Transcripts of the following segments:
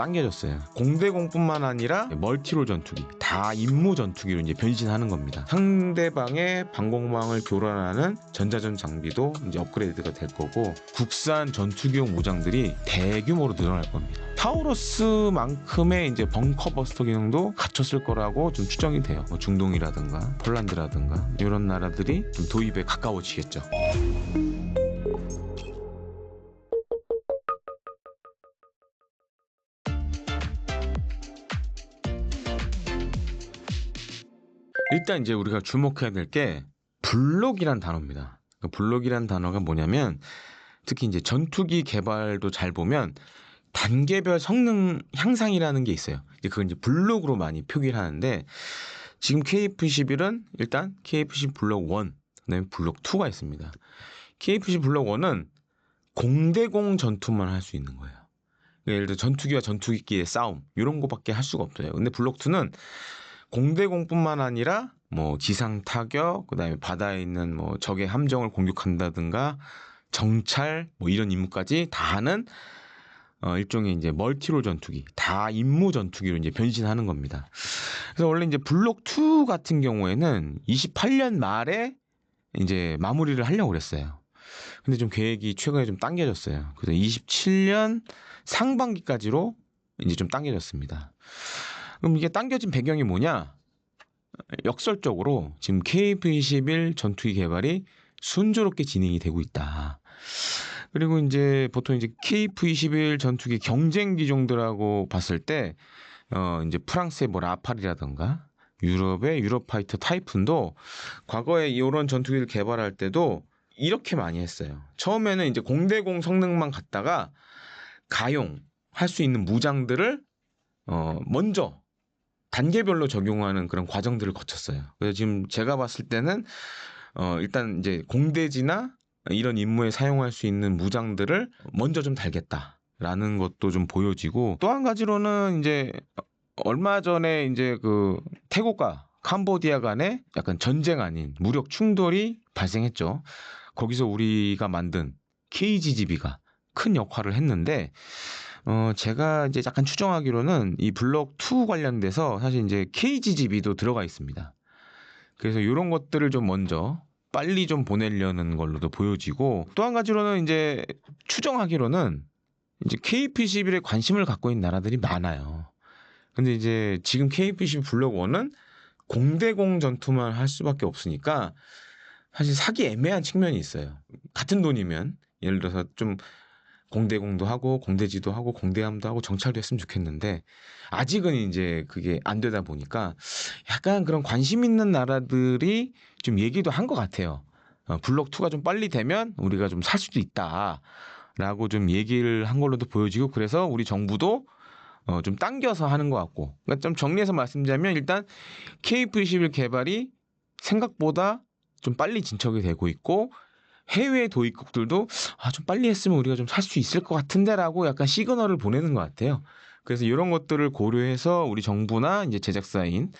당겨졌어요. 공대공뿐만 아니라 멀티롤 전투기, 다 임무 전투기로 이제 변신하는 겁니다. 상대방의 방공망을 교란하는 전자전 장비도 이제 업그레이드가 될 거고, 국산 전투기용 무장들이 대규모로 늘어날 겁니다. 타우러스만큼의 이제 벙커버스터 기능도 갖췄을 거라고 좀 추정이 돼요. 뭐 중동이라든가 폴란드라든가 이런 나라들이 좀 도입에 가까워지겠죠. 일단 이제 우리가 주목해야 될 게 블록이란 단어입니다. 블록이란 단어가 뭐냐면, 특히 이제 전투기 개발도 잘 보면 단계별 성능 향상이라는 게 있어요. 이제 그걸 이제 블록으로 많이 표기를 하는데, 지금 KF-11은 일단 KF-10 블록 1, 그다음에 블록 2가 있습니다. KF-10 블록 1은 공대공 전투만 할 수 있는 거예요. 예를 들어 전투기와 전투기끼리의 싸움 이런 거밖에 할 수가 없어요. 근데 블록 2는 공대공뿐만 아니라 뭐 지상 타격, 그다음에 바다에 있는 뭐 적의 함정을 공격한다든가 정찰 뭐 이런 임무까지 다 하는 일종의 이제 멀티롤 전투기, 다 임무 전투기로 이제 변신하는 겁니다. 그래서 원래 이제 블록 2 같은 경우에는 28년 말에 이제 마무리를 하려고 그랬어요. 근데 좀 계획이 최근에 좀 당겨졌어요. 그래서 27년 상반기까지로 이제 좀 당겨졌습니다. 그럼 이게 당겨진 배경이 뭐냐? 역설적으로 지금 KF-21 전투기 개발이 순조롭게 진행이 되고 있다. 그리고 이제 보통 이제 KF-21 전투기 경쟁 기종들하고 봤을 때, 이제 프랑스의 뭐 라팔이라든가 유럽의 유로파이터 타이푼도 과거에 이런 전투기를 개발할 때도 이렇게 많이 했어요. 처음에는 이제 공대공 성능만 갖다가 가용할 수 있는 무장들을 먼저 단계별로 적용하는 그런 과정들을 거쳤어요. 그래서 지금 제가 봤을 때는 일단 이제 공대지나 이런 임무에 사용할 수 있는 무장들을 먼저 좀 달겠다라는 것도 좀 보여지고, 또 한 가지로는 이제 얼마 전에 이제 그 태국과 캄보디아 간에 약간 전쟁 아닌 무력 충돌이 발생했죠. 거기서 우리가 만든 KGGB가 큰 역할을 했는데, 제가 이제 약간 추정하기로는 이 블록 2 관련돼서 사실 이제 KGGB도 들어가 있습니다. 그래서 이런 것들을 좀 먼저 빨리 좀 보내려는 걸로도 보여지고, 또 한 가지로는 이제 추정하기로는 이제 KF-11에 관심을 갖고 있는 나라들이 많아요. 근데 이제 지금 KF-11 블록 1은 공대공 전투만 할 수밖에 없으니까 사실 사기 애매한 측면이 있어요. 같은 돈이면 예를 들어서 좀 공대공도 하고 공대지도 하고 공대함도 하고 정찰도 했으면 좋겠는데, 아직은 이제 그게 안 되다 보니까 약간 그런 관심 있는 나라들이 좀 얘기도 한 것 같아요. 블록 2가 좀 빨리 되면 우리가 좀 살 수도 있다라고 좀 얘기를 한 걸로도 보여지고, 그래서 우리 정부도 좀 당겨서 하는 것 같고, 그러니까 좀 정리해서 말씀드리자면 일단 KF-21 개발이 생각보다 좀 빨리 진척이 되고 있고, 해외 도입국들도 좀 빨리 했으면 우리가 좀 살 수 있을 것 같은데라고 약간 시그널을 보내는 것 같아요. 그래서 이런 것들을 고려해서 우리 정부나 이제 제작사인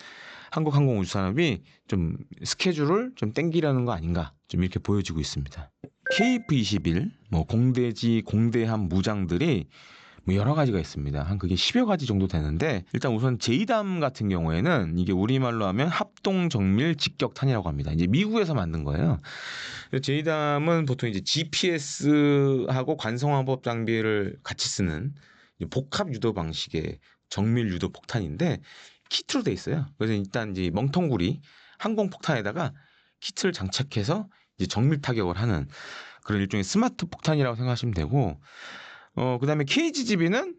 한국항공우주산업이 좀 스케줄을 좀 땡기려는 거 아닌가, 좀 이렇게 보여지고 있습니다. KF-21 뭐 공대지, 공대함 무장들이 뭐 여러 가지가 있습니다. 한 그게 10여 가지 정도 되는데, 일단 우선 제이담 같은 경우에는 이게 우리말로 하면 합동 정밀 직격탄이라고 합니다. 이제 미국에서 만든 거예요. 제이담은 보통 이제 GPS하고 관성화법 장비를 같이 쓰는 복합 유도 방식의 정밀 유도 폭탄인데, 키트로 돼 있어요. 그래서 일단 이제 멍텅구리 항공폭탄에다가 키트를 장착해서 이제 정밀 타격을 하는 그런 일종의 스마트 폭탄이라고 생각하시면 되고, 그다음에 KGGB는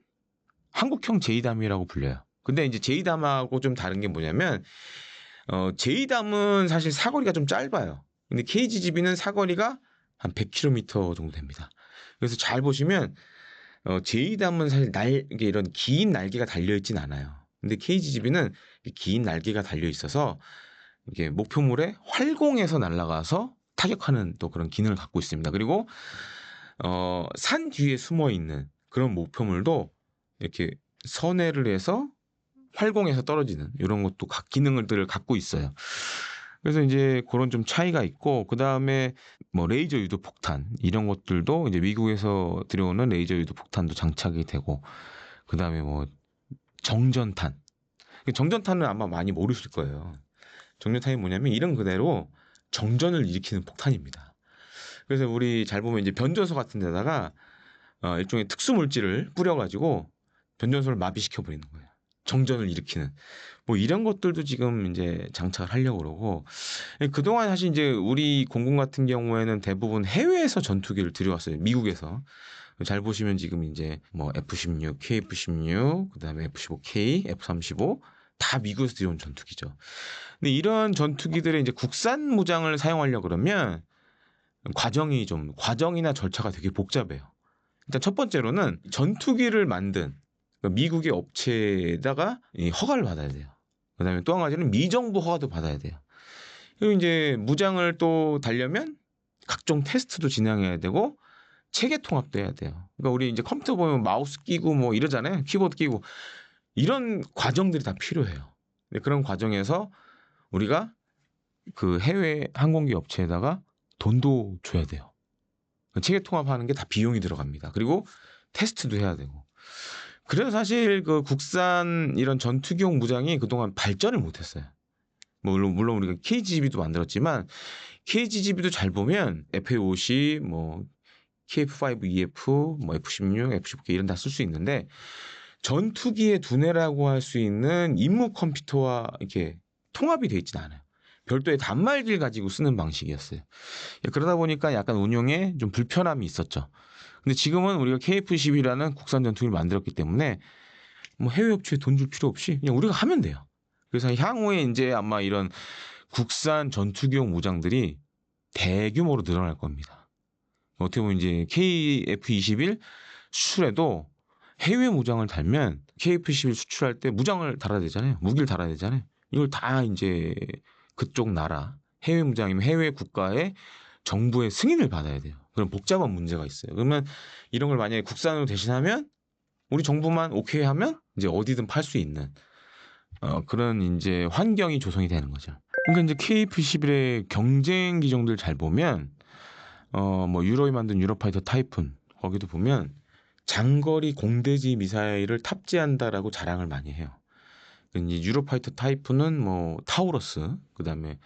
한국형 제이담이라고 불려요. 근데 이제 제이담하고 좀 다른 게 뭐냐면, 제이담은 사실 사거리가 좀 짧아요. 근데 KGGB는 사거리가 한 100km 정도 됩니다. 그래서 잘 보시면 제이담은 사실 이게 이런 긴 날개가 달려 있진 않아요. 근데 KGGB는 긴 날개가 달려 있어서 이게 목표물에 활공해서 날아가서 타격하는 또 그런 기능을 갖고 있습니다. 그리고 산 뒤에 숨어 있는 그런 목표물도 이렇게 선회를 해서 활공해서 떨어지는 이런 것도 각 기능들을 갖고 있어요. 그래서 이제 그런 좀 차이가 있고, 그 다음에 뭐 레이저 유도 폭탄 이런 것들도 이제 미국에서 들여오는 레이저 유도 폭탄도 장착이 되고, 그다음에 뭐 정전탄. 정전탄은 아마 많이 모르실 거예요. 정전탄이 뭐냐면 이름 그대로 정전을 일으키는 폭탄입니다. 그래서 우리 잘 보면 이제 변전소 같은 데다가 일종의 특수 물질을 뿌려가지고 변전소를 마비시켜 버리는 거예요. 정전을 일으키는 뭐 이런 것들도 지금 이제 장착을 하려고 그러고 그동안 사실 이제 우리 공군 같은 경우에는 대부분 해외에서 전투기를 들여왔어요. 미국에서. 잘 보시면 지금 이제 뭐 F-16, KF-16, 그다음에 F-15K, F-35 다 미국에서 들여온 전투기죠. 근데 이런 전투기들의 이제 국산 무장을 사용하려고 그러면 과정이나 절차가 되게 복잡해요. 일단 첫 번째로는 전투기를 만든 미국의 업체에다가 허가를 받아야 돼요. 그다음에 또 한 가지는 미정부 허가도 받아야 돼요. 그리고 이제 무장을 또 달려면 각종 테스트도 진행해야 되고 체계 통합도 해야 돼요. 그러니까 우리 이제 컴퓨터 보면 마우스 끼고 뭐 이러잖아요. 키보드 끼고 이런 과정들이 다 필요해요. 그런 과정에서 우리가 그 해외 항공기 업체에다가 돈도 줘야 돼요. 체계 통합하는 게 다 비용이 들어갑니다. 그리고 테스트도 해야 되고. 그래서 사실 그 국산 이런 전투기용 무장이 그동안 발전을 못했어요. 물론 우리가 KGB도 만들었지만 KGB도 잘 보면 FA-50, 뭐 KF-5EF, 뭐 F-16, F-15K 이런 다 쓸 수 있는데 전투기의 두뇌라고 할 수 있는 임무 컴퓨터와 이렇게 통합이 되어 있지는 않아요. 별도의 단말기를 가지고 쓰는 방식이었어요. 그러다 보니까 약간 운용에 좀 불편함이 있었죠. 근데 지금은 우리가 KF-10이라는 국산 전투기를 만들었기 때문에 뭐 해외 업체에 돈 줄 필요 없이 그냥 우리가 하면 돼요. 그래서 향후에 이제 아마 이런 국산 전투기용 무장들이 대규모로 늘어날 겁니다. 어떻게 보면 이제 KF-21 수출에도 해외 무장을 달면 KF-11 수출할 때 무장을 달아야 되잖아요. 무기를 달아야 되잖아요. 이걸 다 이제 그쪽 나라 해외 무장이면 해외 국가의 정부의 승인을 받아야 돼요. 그런 복잡한 문제가 있어요. 그러면 이런 걸 만약에 국산으로 대신하면 우리 정부만 오케이 하면 이제 어디든 팔 수 있는 그런 이제 환경이 조성이 되는 거죠. 그러니까 이제 KF-11의 경쟁 기종들 잘 보면 뭐 유럽이 만든 유로파이터 타이푼 거기도 보면 장거리 공대지 미사일을 탑재한다라고 자랑을 많이 해요. 이제 유로파이터 타이푼은 뭐 타우러스, 그다음에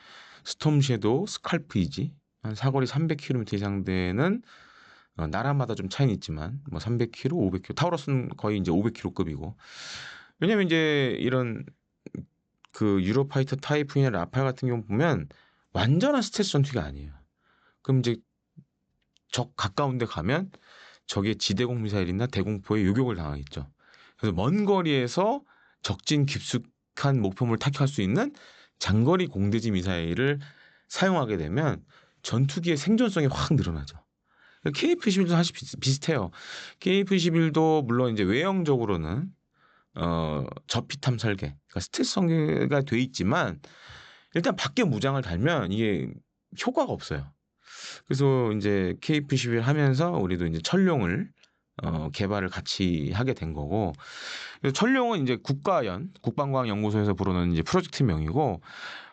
스톰 섀도우, 스칼프 이지 한 사거리 300km 이상 되는 나라마다 좀 차이는 있지만 뭐 300km, 500km, 타우러스는 거의 이제 500km급이고 왜냐면 이제 이런 그 유로파이터 타이푼이나 라팔 같은 경우 보면 완전한 스텔스 전투기가 아니에요. 그럼 이제 적 가까운 데 가면 적의 지대공 미사일이나 대공포에 요격을 당하겠죠. 그래서 먼 거리에서 적진 깊숙한 목표물을 타격할 수 있는 장거리 공대지 미사일을 사용하게 되면 전투기의 생존성이 확 늘어나죠. KF-11도 사실 비슷해요. KF-11도 물론 이제 외형적으로는 저피탐 설계, 그러니까 스텔스 설계가 돼 있지만 일단 밖에 무장을 달면 이게 효과가 없어요. 그래서 이제 KF-11 하면서 우리도 이제 천룡을 개발을 같이 하게 된 거고, 그래서 천룡은 이제 국방과학연구소에서 부르는 이제 프로젝트명이고,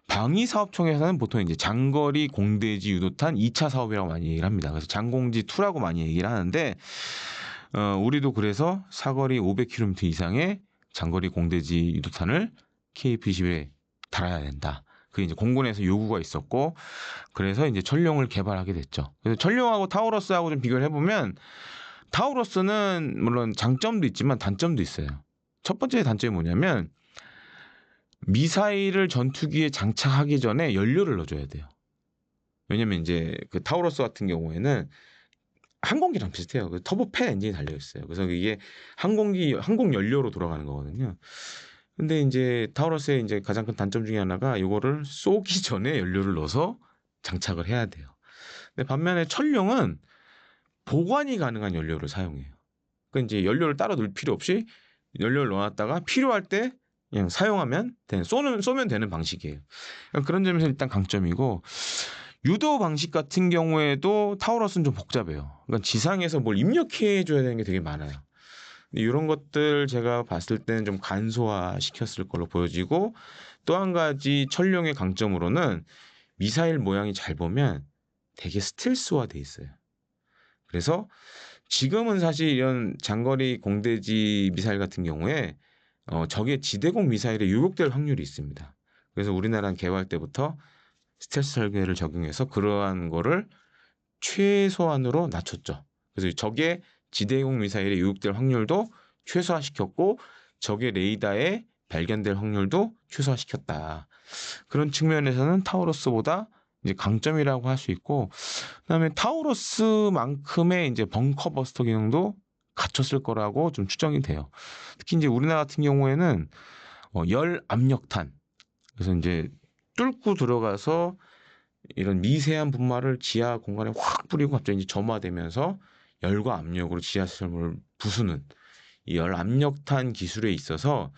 방위사업청에서는 보통 이제 장거리 공대지 유도탄 2차 사업이라고 많이 얘기를 합니다. 그래서 장공지2라고 많이 얘기를 하는데, 우리도 그래서 사거리 500km 이상의 장거리 공대지 유도탄을 KF-11에 달아야 된다. 그게 이제 공군에서 요구가 있었고, 그래서 이제 천룡을 개발하게 됐죠. 그래서 천룡하고 타우러스하고 좀 비교를 해보면, 타우러스는 물론 장점도 있지만 단점도 있어요. 첫 번째 단점이 뭐냐면, 미사일을 전투기에 장착하기 전에 연료를 넣어줘야 돼요. 왜냐면 이제 그 타우러스 같은 경우에는 항공기랑 비슷해요. 그 터보팬 엔진이 달려 있어요. 그래서 이게 항공 연료로 돌아가는 거거든요. 근데 이제 타우러스의 이제 가장 큰 단점 중에 하나가 이거를 쏘기 전에 연료를 넣어서 장착을 해야 돼요. 근데 반면에 천룡은 보관이 가능한 연료를 사용해요. 그러니까 이제 연료를 따로 넣을 필요 없이 연료를 넣어놨다가 필요할 때 그냥 사용하면 되는, 쏘면 되는 방식이에요. 그러니까 그런 점에서 일단 강점이고, 유도 방식 같은 경우에도 타우러스는 좀 복잡해요. 그러니까 지상에서 뭘 입력해줘야 되는 게 되게 많아요. 이런 것들 제가 봤을 때는 좀 간소화 시켰을 걸로 보여지고, 또 한 가지 천룡의 강점으로는 미사일 모양이 잘 보면 되게 스텔스화 돼 있어요. 그래서 지금은 사실 이런 장거리 공대지 미사일 같은 경우에 적의 지대공 미사일에 유혹될 확률이 있습니다. 그래서 우리나라는 개발 때부터 스텔스 설계를 적용해서 그러한 거를 최소한으로 낮췄죠. 그래서 적의 지대공 미사일에 유혹될 확률도 최소화시켰고 적의 레이더에 발견될 확률도 최소화시켰다. 그런 측면에서는 타우러스보다 이제 강점이라고 할 수 있고, 그다음에 타우러스만큼의 이제 벙커 버스터 기능도 갖췄을 거라고 좀 추정이 돼요. 특히 이제 우리나라 같은 경우에는 열 압력탄, 그래서 이제 뚫고 들어가서 이런 미세한 분말을 지하 공간에 확 뿌리고 갑자기 이제 점화되면서 열과 압력으로 지하철을 부수는 이 열 압력탄 기술에 있어서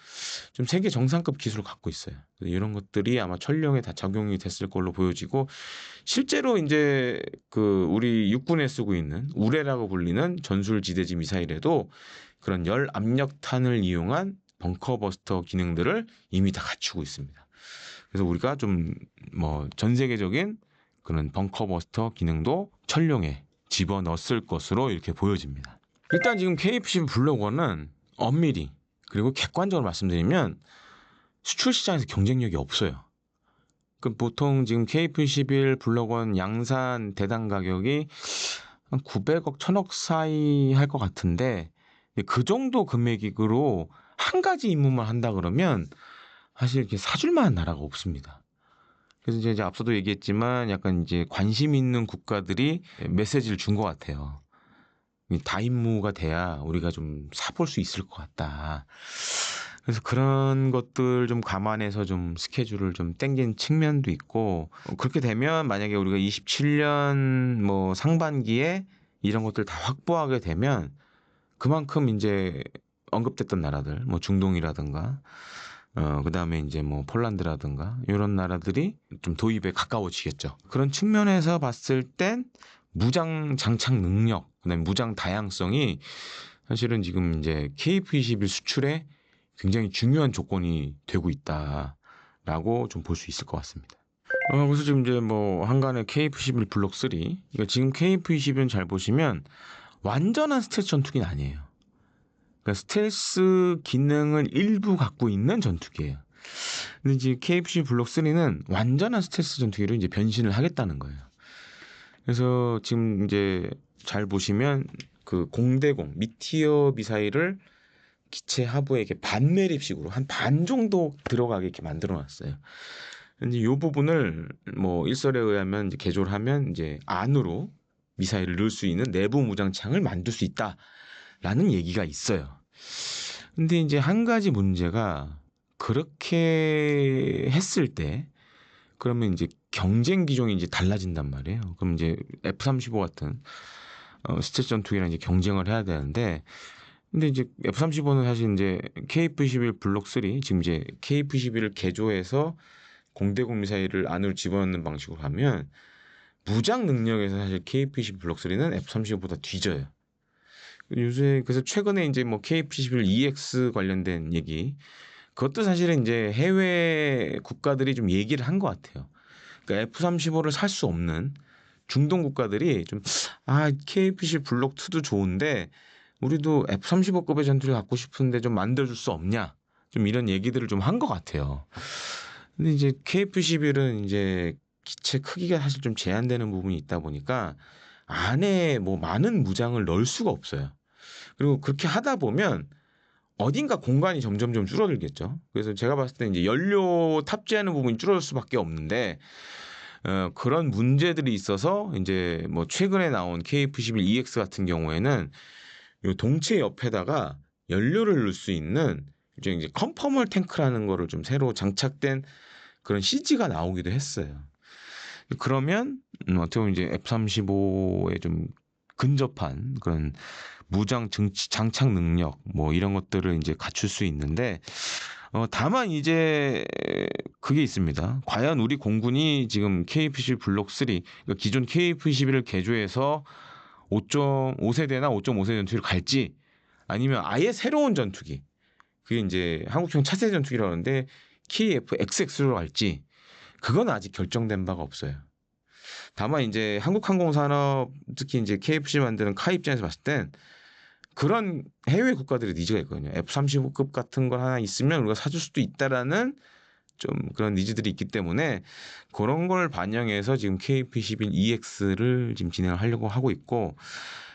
좀 세계 정상급 기술을 갖고 있어요. 이런 것들이 아마 천령에 다 적용이 됐을 걸로 보여지고, 실제로 이제 그 우리 육군에 쓰고 있는 우레라고 불리는 전술 지대지 미사일에도 그런 열 압력탄을 이용한 벙커버스터 기능들을 이미 다 갖추고 있습니다. 그래서 우리가 좀 뭐 전 세계적인 그런 벙커버스터 기능도 천령에 집어넣었을 것으로 이렇게 보여집니다. 일단 지금 KF-11 블록1은 엄밀히 그리고 객관적으로 말씀드리면 수출 시장에서 경쟁력이 없어요. 보통 지금 KF-11 블록1 양산 대당 가격이 한 900억, 1000억 사이 할 것 같은데, 그 정도 금액으로 한 가지 임무만 한다 그러면 사실 이렇게 사줄 만한 나라가 없습니다. 그래서 이제 앞서도 얘기했지만 약간 이제 관심 있는 국가들이 메시지를 준 것 같아요. 다임무가 돼야 우리가 좀 사볼 수 있을 것 같다. 그래서 그런 것들 좀 감안해서 좀 스케줄을 좀 땡긴 측면도 있고, 그렇게 되면 만약에 우리가 27년 뭐 상반기에 이런 것들 다 확보하게 되면 그만큼 이제 언급됐던 나라들, 뭐 중동이라든가, 그 다음에 이제 뭐 폴란드라든가 이런 나라들이 좀 도입에 가까워지겠죠. 그런 측면에서 봤을 땐 무장 장착 능력, 그다음에 무장 다양성이 사실은 지금 이제 KF-21 수출에 굉장히 중요한 조건이 되고 있다라고 좀 볼 수 있을 것 같습니다. 그래서 지금 이제 뭐 한간의 KF-21 블록 3, 그러니까 지금 KF-21은 잘 보시면 완전한 스텔스 전투기는 아니에요. 그러니까 스텔스 기능을 일부 갖고 있는 전투기예요. 근데 이제 KF-21 블록 3는 완전한 스텔스 전투기로 이제 변신을 하겠다는 거예요. 그래서 지금 이제 잘 보시면 그 공대공 미티어 미사일을 기체 하부에 이렇게 반매립식으로 한 반 정도 들어가게 이렇게 만들어 놨어요. 이제 이 부분을 뭐 일설에 의하면 이제 개조를 하면 이제 안으로 미사일을 넣을 수 있는 내부 무장창을 만들 수 있다라는 얘기가 있어요. 근데 이제 한 가지 문제가, 그렇게 했을 때 그러면 이제 경쟁 기종이 이제 달라진단 말이에요. 그럼 이제 F-35 같은 스텔스 전투기랑 이제 경쟁을 해야 되는데, 근데 이제 F-35는 사실 이제 KF-21 블록 3, 지금 이제 KF-21을 개조해서 공대공 미사일을 안으로 집어넣는 방식으로 하면 무장 능력에서 사실 KF-21 블록 3는 F-35보다 뒤져요. 요새 그래서 최근에 이제 뭐 KF-21 EX 관련된 얘기, 그것도 사실은 이제 해외 국가들이 좀 얘기를 한 것 같아요. 그러니까 F-35를 살 수 없는 중동 국가들이 좀, KF-21 블록 2도 좋은데 우리도 F-35급의 전투를 갖고 싶은데 좀 만들어줄 수 없냐, 좀 이런 얘기들을 좀 한 것 같아요. 근데 이제 KF-21은 이제 기체 크기가 사실 좀 제한되는 부분이 있다 보니까 안에 뭐 많은 무장을 넣을 수가 없어요. 그리고 그렇게 하다 보면 어딘가 공간이 점점 줄어들겠죠. 그래서 제가 봤을 때 이제 연료 탑재하는 부분이 줄어들 수밖에 없는데, 그런 문제들이 있어서 이제 뭐 최근에 나온 KF-21EX 같은 경우에는 요 동체 옆에다가 연료를 넣을 수 있는 이제 컨퍼멀 탱크라는 거를 좀 새로 장착된 그런 CG가 나오기도 했어요. 그러면 어떻게 보면 이제 F-35에 좀 근접한 그런 무장 장착 능력 뭐 이런 것들을 이제 갖출 수 있는데, 다만 이제 그게 있습니다. 과연 우리 공군이 지금 KF-21 블록 3, 그러니까 기존 KF-21을 개조해서 5.5세대나 5.5세대 전투기를 갈지, 아니면 아예 새로운 전투기, 그게 이제 한국형 차세대 전투기라고 하는데 KF-XX로 갈지, 그건 아직 결정된 바가 없어요. 다만 이제 한국항공산업 특히 이제 KFC 만드는 카 입장에서 봤을 땐 그런 해외 국가들의 니즈가 있거든요. F-35급 같은 거 하나 있으면 우리가 사줄 수도 있다라는 좀 그런 니즈들이 있기 때문에 그런 걸 반영해서 지금 KF-21EX를 지금 진행을 하려고 하고 있고,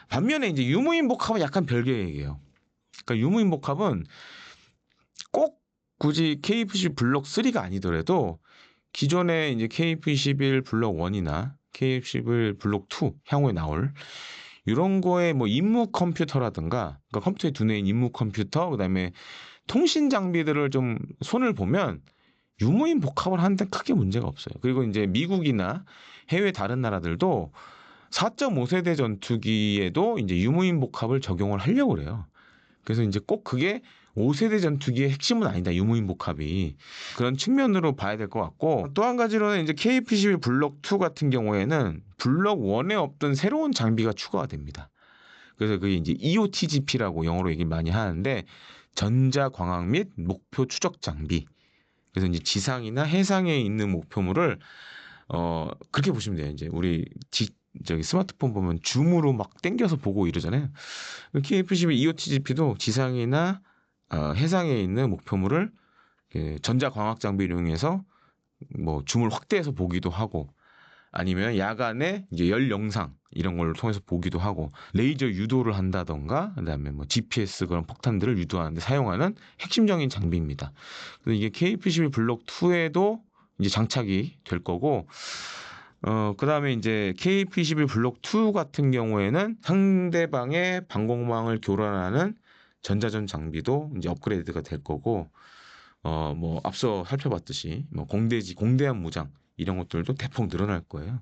반면에 이제 유무인복합은 약간 별개의 얘기예요. 그러니까 유무인복합은 꼭 굳이 KF-21 블록 3가 아니더라도 기존에 이제 KF-21 블록 1이나 KF-21 블록 2 향후에 나올 이런 거에 뭐 임무 컴퓨터라든가, 그러니까 컴퓨터에 두뇌인 임무 컴퓨터, 그다음에 통신 장비들을 좀 손을 보면 유무인 복합을 하는데 크게 문제가 없어요. 그리고 이제 미국이나 해외 다른 나라들도 4.5세대 전투기에도 이제 유무인 복합을 적용을 하려고 그래요. 그래서 이제 꼭 그게 5세대 전투기의 핵심은 아니다, 유무인 복합이. 그런 측면으로 봐야 될 것 같고, 또 한 가지로는 이제 KF-21 블록 2 같은 경우에는 블록 1에 없던 새로운 장비가 추가가 됩니다. 그래서 그게 이제 EOTGP라고 영어로 얘기 많이 하는데, 전자광학 및 목표 추적 장비. 그래서 이제 지상이나 해상에 있는 목표물을 그렇게 보시면 돼요. 이제 우리 저기 스마트폰 보면 줌으로 막 당겨서 보고 이러잖아요. KF-21 EOTGP도 지상이나 해상에 있는 목표물을 전자광학 장비를 이용해서 뭐 줌을 확대해서 보기도 하고, 아니면 야간에 이제 열 영상 이런 걸 통해서 보기도 하고, 레이저 유도를 한다던가, 그다음에 뭐 GPS 그런 폭탄들을 유도하는데 사용하는 핵심적인 장비입니다. 그래서 이게 KF-21 블록 2에도 이제 장착이 될 거고, 그다음에 이제 KF-21 블록 2 같은 경우에는 상대방의 방공망을 교란하는 전자전 장비도 이제 업그레이드가 될 거고, 뭐 앞서 살펴봤듯이 뭐 공대한 무장 이런 것들도 대폭 늘어날 거예요.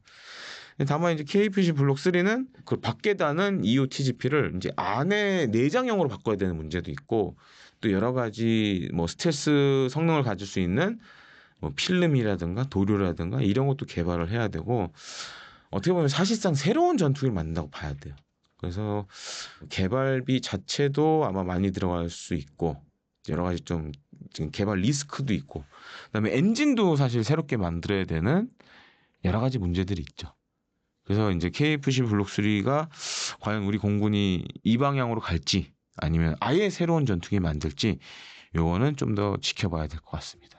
다만 이제 KF-21 블록 3는 그 밖에 다는 EOTGP를 이제 안에 내장형으로 바꿔야 되는 문제도 있고, 또 여러 가지 뭐 스텔스 성능을 가질 수 있는 뭐 필름이라든가 도료라든가 이런 것도 개발을 해야 되고, 어떻게 보면 사실상 새로운 전투기를 만든다고 봐야 돼요. 그래서 개발비 자체도 아마 많이 들어갈 수 있고, 여러 가지 좀 지금 개발 리스크도 있고, 그다음에 엔진도 사실 새롭게 만들어야 되는 여러 가지 문제들이 있죠. 그래서 이제 KF-21 블록 3가 과연 우리 공군이 이 방향으로 갈지 아니면 아예 새로운 전투기 만들지, 요거는 좀 더 지켜봐야 될 것 같습니다.